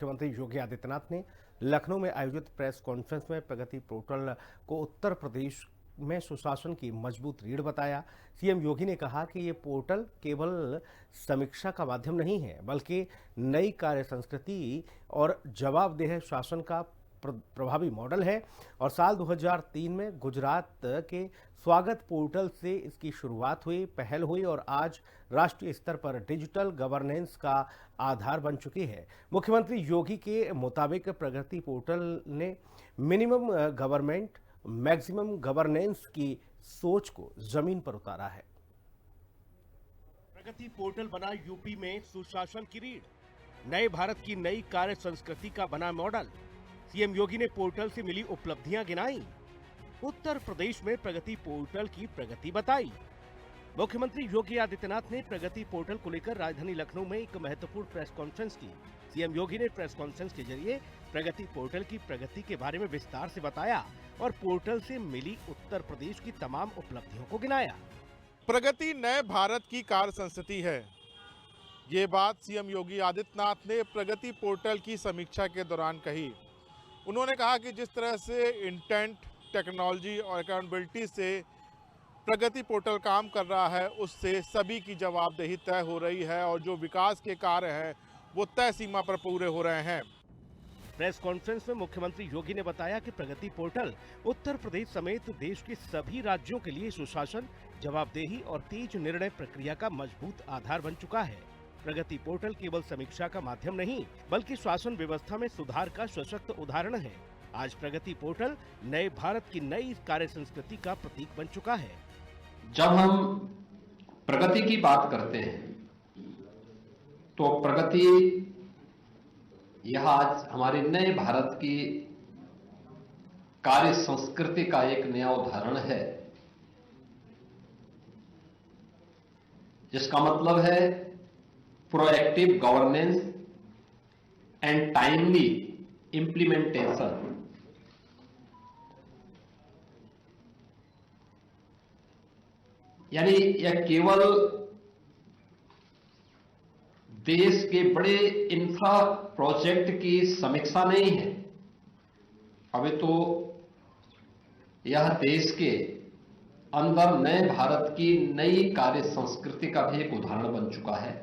मुख्यमंत्री योगी आदित्यनाथ ने लखनऊ में आयोजित प्रेस कॉन्फ्रेंस में प्रगति पोर्टल को उत्तर प्रदेश में सुशासन की मजबूत रीढ़ बताया। सीएम योगी ने कहा कि ये पोर्टल केवल समीक्षा का माध्यम नहीं है, बल्कि नई कार्य संस्कृति और जवाबदेह शासन का प्रभावी मॉडल है। और साल 2003 में गुजरात के स्वागत पोर्टल से इसकी शुरुआत हुई, पहल हुई और आज राष्ट्रीय स्तर पर डिजिटल गवर्नेंस का आधार बन चुकी है। मुख्यमंत्री योगी के मुताबिक प्रगति पोर्टल ने मिनिमम गवर्नमेंट मैक्सिमम गवर्नेंस की सोच को जमीन पर उतारा है। प्रगति पोर्टल बना यूपी में सुशासन की रीढ़, नए भारत की नई कार्य संस्कृति का बना मॉडल। सीएम योगी ने पोर्टल से मिली उपलब्धियां गिनाई, उत्तर प्रदेश में प्रगति पोर्टल की प्रगति बताई। मुख्यमंत्री योगी आदित्यनाथ ने प्रगति पोर्टल को लेकर राजधानी लखनऊ में एक महत्वपूर्ण प्रेस कॉन्फ्रेंस की। सीएम योगी ने प्रेस कॉन्फ्रेंस के जरिए प्रगति पोर्टल की प्रगति के बारे में विस्तार से बताया और पोर्टल से मिली उत्तर प्रदेश की तमाम उपलब्धियों को गिनाया। प्रगति नए भारत की कार्य संस्कृति है, ये बात सीएम योगी आदित्यनाथ ने प्रगति पोर्टल की समीक्षा के दौरान कही। उन्होंने कहा कि जिस तरह से इंटेंट, टेक्नोलॉजी और अकाउंटेबिलिटी से प्रगति पोर्टल काम कर रहा है, उससे सभी की जवाबदेही तय हो रही है और जो विकास के कार्य हैं वो तय सीमा पर पूरे हो रहे हैं। प्रेस कॉन्फ्रेंस में मुख्यमंत्री योगी ने बताया कि प्रगति पोर्टल उत्तर प्रदेश समेत देश के सभी राज्यों के लिए सुशासन, जवाबदेही और तेज निर्णय प्रक्रिया का मजबूत आधार बन चुका है। प्रगति पोर्टल केवल समीक्षा का माध्यम नहीं, बल्कि शासन व्यवस्था में सुधार का सशक्त उदाहरण है। आज प्रगति पोर्टल नए भारत की नई कार्य संस्कृति का प्रतीक बन चुका है। जब हम प्रगति की बात करते हैं तो प्रगति यह आज हमारे नए भारत की कार्य संस्कृति का एक नया उदाहरण है, जिसका मतलब है proactive governance and timely implementation. यानी यह केवल देश के बड़े इंफ्रा प्रोजेक्ट की समीक्षा नहीं है, अभी तो यह देश के अंदर नए भारत की नई कार्य संस्कृति का भी एक उदाहरण बन चुका है।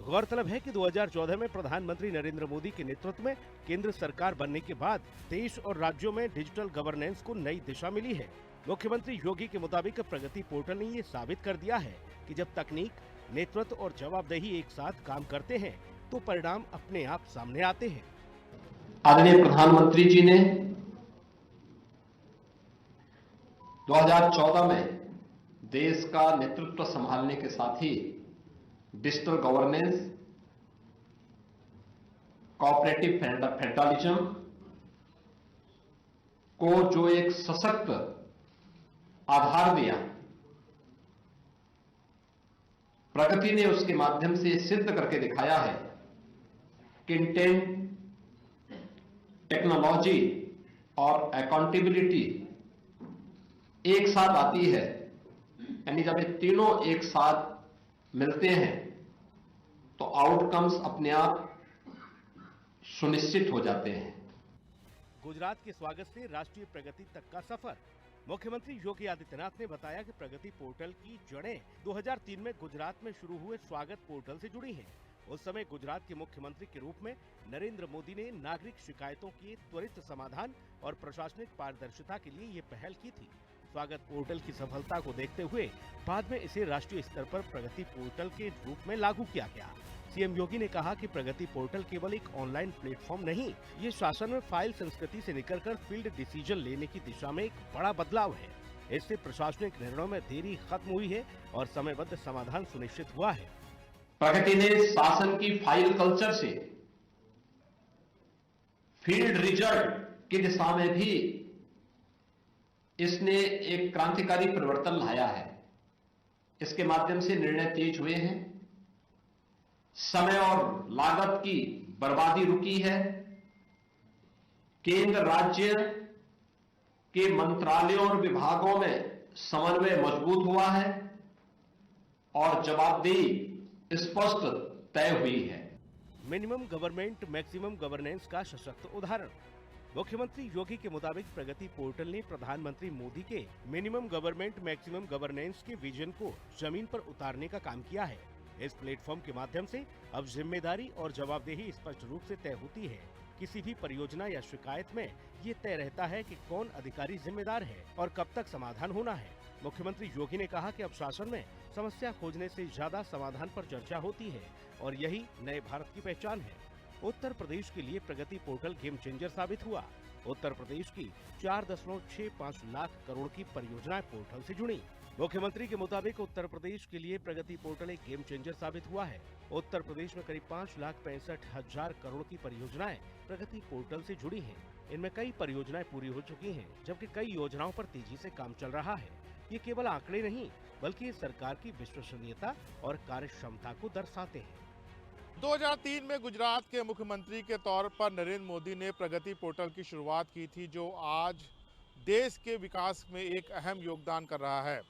गौरतलब है कि 2014 में प्रधानमंत्री नरेंद्र मोदी के नेतृत्व में केंद्र सरकार बनने के बाद देश और राज्यों में डिजिटल गवर्नेंस को नई दिशा मिली है। मुख्यमंत्री योगी के मुताबिक प्रगति पोर्टल ने ये साबित कर दिया है कि जब तकनीक, नेतृत्व और जवाबदेही एक साथ काम करते हैं तो परिणाम अपने आप सामने आते हैं। आदरणीय प्रधानमंत्री जी ने 2014 में देश का नेतृत्व संभालने के साथ ही डिजिटल गवर्नेंस, कोऑपरेटिव फेडरलिज्म को जो एक सशक्त आधार दिया, प्रगति ने उसके माध्यम से सिद्ध करके दिखाया है कि इंटेंट, टेक्नोलॉजी और अकाउंटेबिलिटी एक साथ आती है। यानी जब ये तीनों एक साथ मिलते हैं तो आउटकम्स अपने आप सुनिश्चित हो जाते हैं। गुजरात के स्वागत से राष्ट्रीय प्रगति तक का सफर। मुख्यमंत्री योगी आदित्यनाथ ने बताया कि प्रगति पोर्टल की जड़ें 2003 में गुजरात में शुरू हुए स्वागत पोर्टल से जुड़ी हैं। उस समय गुजरात के मुख्यमंत्री के रूप में नरेंद्र मोदी ने नागरिक शिकायतों के त्वरित समाधान और प्रशासनिक पारदर्शिता के लिए ये पहल की थी। स्वागत पोर्टल की सफलता को देखते हुए बाद में इसे राष्ट्रीय स्तर पर प्रगति पोर्टल के रूप में लागू किया गया। सीएम योगी ने कहा कि प्रगति पोर्टल केवल एक ऑनलाइन प्लेटफॉर्म नहीं, ये शासन में फाइल संस्कृति से निकलकर फील्ड डिसीजन लेने की दिशा में एक बड़ा बदलाव है। इससे प्रशासनिक निर्णयों में देरी खत्म हुई है और समयबद्ध समाधान सुनिश्चित हुआ है। प्रगति ने शासन की फाइल कल्चर से फील्ड रिजल्ट की दिशा में भी इसने एक क्रांतिकारी परिवर्तन लाया है। इसके माध्यम से निर्णय तेज हुए हैं, समय और लागत की बर्बादी रुकी है, केंद्र राज्य के मंत्रालयों और विभागों में समन्वय मजबूत हुआ है और जवाबदेही स्पष्ट तय हुई है। मिनिमम गवर्नमेंट मैक्सिमम गवर्नेंस का सशक्त उदाहरण। मुख्यमंत्री योगी के मुताबिक प्रगति पोर्टल ने प्रधानमंत्री मोदी के मिनिमम गवर्नमेंट मैक्सिमम गवर्नेंस के विजन को जमीन पर उतारने का काम किया है। इस प्लेटफॉर्म के माध्यम से अब जिम्मेदारी और जवाबदेही स्पष्ट रूप से तय होती है। किसी भी परियोजना या शिकायत में ये तय रहता है कि कौन अधिकारी जिम्मेदार है और कब तक समाधान होना है। मुख्यमंत्री योगी ने कहा कि अब शासन में समस्या खोजने से ज्यादा समाधान पर चर्चा होती है और यही नए भारत की पहचान है। उत्तर प्रदेश के लिए प्रगति पोर्टल गेम चेंजर साबित हुआ। उत्तर प्रदेश की 4.65 लाख करोड़ की परियोजनाएं पोर्टल से जुड़ी। मुख्यमंत्री के मुताबिक उत्तर प्रदेश के लिए प्रगति पोर्टल एक गेम चेंजर साबित हुआ है। उत्तर प्रदेश में करीब 5,65,000 करोड़ की परियोजनाएं प्रगति पोर्टल से जुड़ी हैं। इनमें कई परियोजनाएं पूरी हो चुकी हैं, जबकि कई योजनाओं पर तेजी से काम चल रहा है। ये केवल आंकड़े नहीं, बल्कि सरकार की विश्वसनीयता और कार्यक्षमता को दर्शाते हैं। 2003 में गुजरात के मुख्यमंत्री के तौर पर नरेंद्र मोदी ने प्रगति पोर्टल की शुरुआत की थी, जो आज देश के विकास में एक अहम योगदान कर रहा है।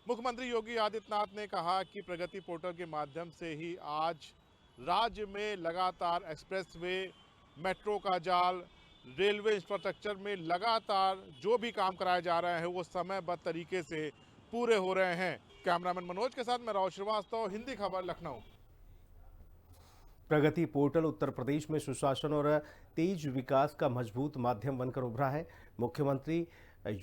मुख्यमंत्री योगी आदित्यनाथ ने कहा कि प्रगति पोर्टल के माध्यम से ही आज राज्य में लगातार एक्सप्रेसवे, मेट्रो का जाल, रेलवे इंफ्रास्ट्रक्चर में लगातार जो भी काम कराए जा रहे हैं वो समयबद्ध तरीके से पूरे हो रहे हैं। कैमरामैन मनोज के साथ मैं राव श्रीवास्तव, हिंदी खबर, लखनऊ। प्रगति पोर्टल उत्तर प्रदेश में सुशासन और तेज विकास का मजबूत माध्यम बनकर उभरा है। मुख्यमंत्री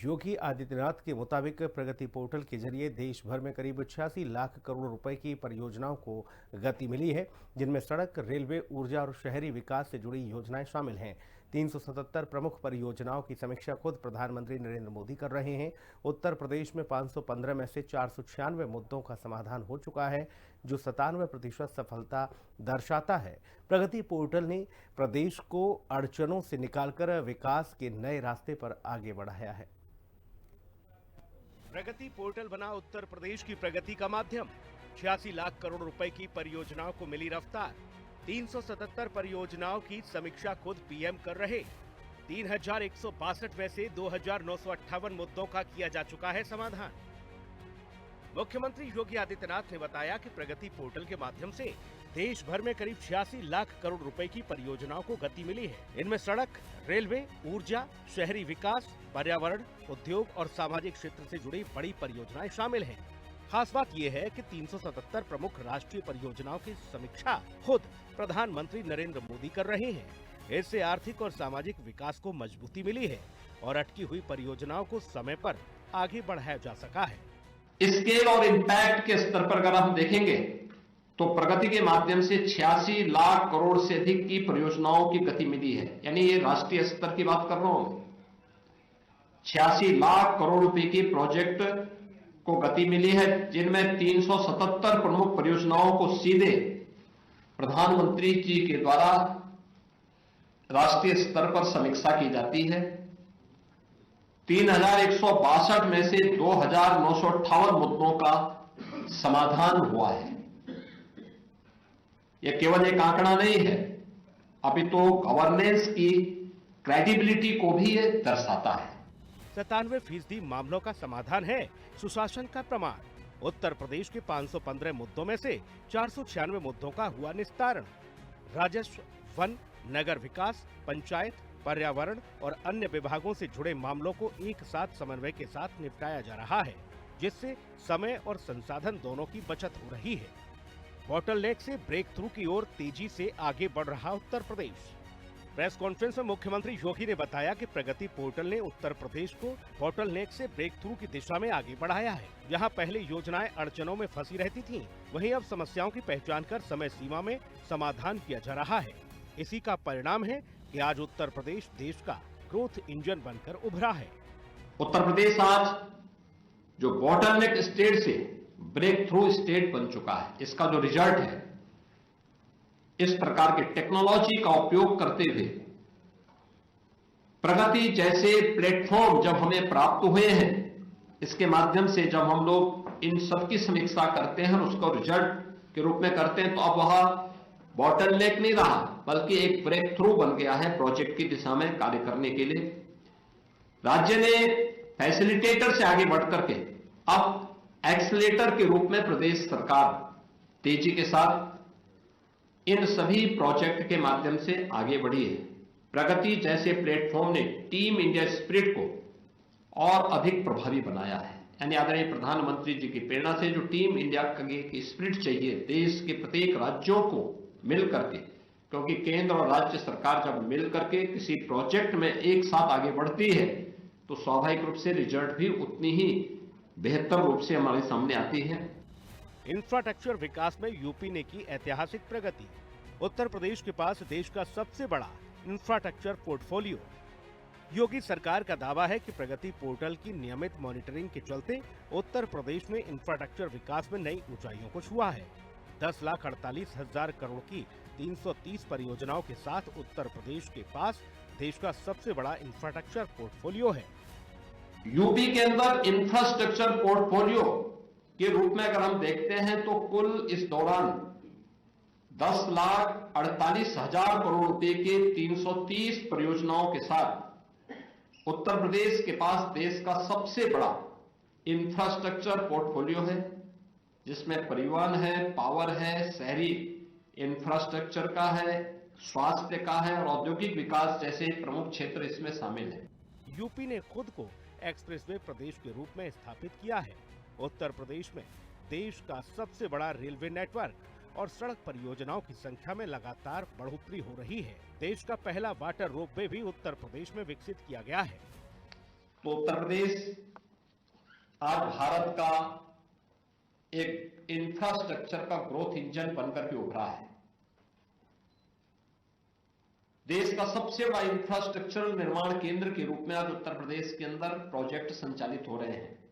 योगी आदित्यनाथ के मुताबिक प्रगति पोर्टल के जरिए देश भर में करीब 86 लाख करोड़ रुपए की परियोजनाओं को गति मिली है, जिनमें सड़क, रेलवे, ऊर्जा और शहरी विकास से जुड़ी योजनाएं शामिल हैं। 377 प्रमुख परियोजनाओं की समीक्षा खुद प्रधानमंत्री नरेंद्र मोदी कर रहे हैं। उत्तर प्रदेश में 515 में से 496 मुद्दों का समाधान हो चुका है, जो 97% सफलता दर्शाता है। प्रगति पोर्टल ने प्रदेश को अड़चनों से निकालकर विकास के नए रास्ते पर आगे बढ़ाया है। प्रगति पोर्टल बना उत्तर प्रदेश की प्रगति का माध्यम। 86 लाख करोड़ रुपए की परियोजनाओं को मिली रफ्तार। 377 परियोजनाओं की समीक्षा खुद पीएम कर रहे। 3,162 में से 2,958 मुद्दों का किया जा चुका है समाधान। मुख्यमंत्री योगी आदित्यनाथ ने बताया कि प्रगति पोर्टल के माध्यम से देश भर में करीब 86 लाख करोड़ रुपए की परियोजनाओं को गति मिली है। इनमें सड़क, रेलवे, ऊर्जा, शहरी विकास, पर्यावरण, उद्योग और सामाजिक क्षेत्र से जुड़ी बड़ी परियोजनाएं शामिल हैं। खास बात यह है कि 377 प्रमुख राष्ट्रीय परियोजनाओं की समीक्षा खुद प्रधानमंत्री नरेंद्र मोदी कर रहे हैं। इससे आर्थिक और सामाजिक विकास को मजबूती मिली है और अटकी हुई परियोजनाओं को समय पर आगे बढ़ाया जा सका है। स्केल और इम्पैक्ट के स्तर पर अगर हम देखेंगे तो प्रगति के माध्यम से 86 लाख करोड़ से अधिक की परियोजनाओं की गति मिली है। यानी ये राष्ट्रीय स्तर की बात कर रहा हूं। 86 लाख करोड़ रुपए की प्रोजेक्ट को गति मिली है, जिनमें 377 प्रमुख परियोजनाओं को सीधे प्रधानमंत्री जी के द्वारा राष्ट्रीय स्तर पर समीक्षा की जाती है। 3,162 में से 2,958 मुद्दों का समाधान हुआ है। यह केवल एक आंकड़ा नहीं है, अभी तो गवर्नेंस की क्रेडिबिलिटी को भी ये दर्शाता है। 97% मामलों का समाधान है सुशासन का प्रमाण। उत्तर प्रदेश के 515 मुद्दों में से 496 मुद्दों का हुआ निस्तारण। राजस्व, वन, नगर विकास, पंचायत, पर्यावरण और अन्य विभागों से जुड़े मामलों को एक साथ समन्वय के साथ निपटाया जा रहा है, जिससे समय और संसाधन दोनों की बचत हो रही है। बॉटलनेक से ब्रेक थ्रू की ओर तेजी से आगे बढ़ रहा उत्तर प्रदेश। प्रेस कॉन्फ्रेंस में मुख्यमंत्री योगी ने बताया कि प्रगति पोर्टल ने उत्तर प्रदेश को बॉटलनेक से ब्रेक थ्रू की दिशा में आगे बढ़ाया है। जहां पहले योजनाएं अड़चनों में फंसी रहती थीं, वहीं अब समस्याओं की पहचान कर समय सीमा में समाधान किया जा रहा है। इसी का परिणाम है कि आज उत्तर प्रदेश देश का ग्रोथ इंजन बनकर उभरा है। उत्तर प्रदेश आज जो बॉटलनेक स्टेट से ब्रेक थ्रू स्टेट बन चुका है, इसका जो रिजल्ट है, इस प्रकार के टेक्नोलॉजी का उपयोग करते हुए प्रगति जैसे प्लेटफॉर्म जब हमें प्राप्त हुए हैं, इसके माध्यम से जब हम लोग इन सब की समीक्षा करते हैं और उसको रिजल्ट के रूप में करते हैं, तो अब वह बॉटलनेक नहीं रहा, बल्कि एक ब्रेक थ्रू बन गया है प्रोजेक्ट की दिशा में कार्य करने के लिए। राज्य ने फैसिलिटेटर से आगे बढ़ करके अब एक्सीलेटर के रूप में प्रदेश सरकार तेजी के साथ इन सभी प्रोजेक्ट के माध्यम से आगे बढ़ी है। प्रगति जैसे प्लेटफॉर्म ने टीम इंडिया स्पिरिट को और अधिक प्रभावी बनाया है। यानी आदरणीय प्रधानमंत्री जी की प्रेरणा से जो टीम इंडिया की स्पिरिट चाहिए देश के प्रत्येक राज्यों को मिल करके, क्योंकि केंद्र और राज्य सरकार जब मिल करके किसी प्रोजेक्ट में एक साथ आगे बढ़ती है तो स्वाभाविक रूप से रिजल्ट भी उतनी ही बेहतर रूप से हमारे सामने आती है। इंफ्रास्ट्रक्चर विकास में यूपी ने की ऐतिहासिक प्रगति। उत्तर प्रदेश के पास देश का सबसे बड़ा इंफ्रास्ट्रक्चर पोर्टफोलियो। योगी सरकार का दावा है कि प्रगति पोर्टल की नियमित मॉनिटरिंग के चलते उत्तर प्रदेश में इंफ्रास्ट्रक्चर विकास में नई ऊंचाइयों को छुआ है। 10,48,000 करोड़ की 330 परियोजनाओं के साथ उत्तर प्रदेश के पास देश का सबसे बड़ा इंफ्रास्ट्रक्चर पोर्टफोलियो है। यूपी के अंदर इंफ्रास्ट्रक्चर पोर्टफोलियो के रूप में अगर हम देखते हैं तो कुल इस दौरान 10,48,000 करोड़ रुपए के 330 परियोजनाओं के साथ उत्तर प्रदेश के पास देश का सबसे बड़ा इंफ्रास्ट्रक्चर पोर्टफोलियो है, जिसमें परिवहन है, पावर है, शहरी इंफ्रास्ट्रक्चर का है, स्वास्थ्य का है और औद्योगिक विकास जैसे प्रमुख क्षेत्र इसमें शामिल है। यूपी ने खुद को एक्सप्रेसवे प्रदेश के रूप में स्थापित किया है। उत्तर प्रदेश में देश का सबसे बड़ा रेलवे नेटवर्क और सड़क परियोजनाओं की संख्या में लगातार बढ़ोतरी हो रही है। देश का पहला वाटर रोपवे भी उत्तर प्रदेश में विकसित किया गया है। तो उत्तर प्रदेश आज भारत का एक इंफ्रास्ट्रक्चर का ग्रोथ इंजन बनकर के उभरा है। देश का सबसे बड़ा इंफ्रास्ट्रक्चरल निर्माण केंद्र के रूप में आज उत्तर प्रदेश के अंदर प्रोजेक्ट संचालित हो रहे हैं।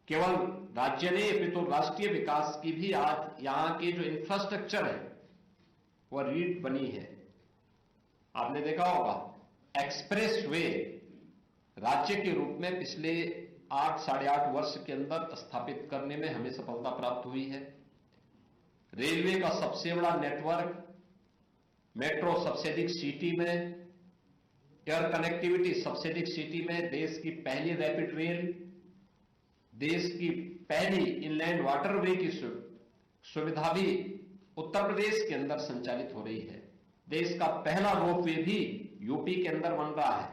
केवल राज्य नहीं अपितु राष्ट्रीय विकास की भी आज यहां के जो इंफ्रास्ट्रक्चर है वह रीढ़ बनी है। आपने देखा होगा एक्सप्रेस वे राज्य के रूप में पिछले 8-8.5 वर्ष के अंदर स्थापित करने में हमें सफलता प्राप्त हुई है। रेलवे का सबसे बड़ा नेटवर्क, मेट्रो सबसे अधिक सिटी में, एयर कनेक्टिविटी सबसे अधिक सिटी में, देश की पहली रैपिड रेल, देश की पहली इनलैंड वाटरवे की सुविधा भी उत्तर प्रदेश के अंदर संचालित हो रही है। देश का पहला रोपवे भी यूपी के अंदर बन रहा है।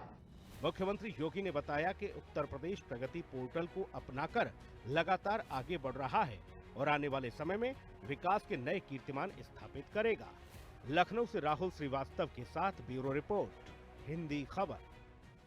मुख्यमंत्री योगी ने बताया कि उत्तर प्रदेश प्रगति पोर्टल को अपनाकर लगातार आगे बढ़ रहा है और आने वाले समय में विकास के नए कीर्तिमान स्थापित करेगा। लखनऊ से राहुल श्रीवास्तव के साथ ब्यूरो रिपोर्ट, हिंदी खबर।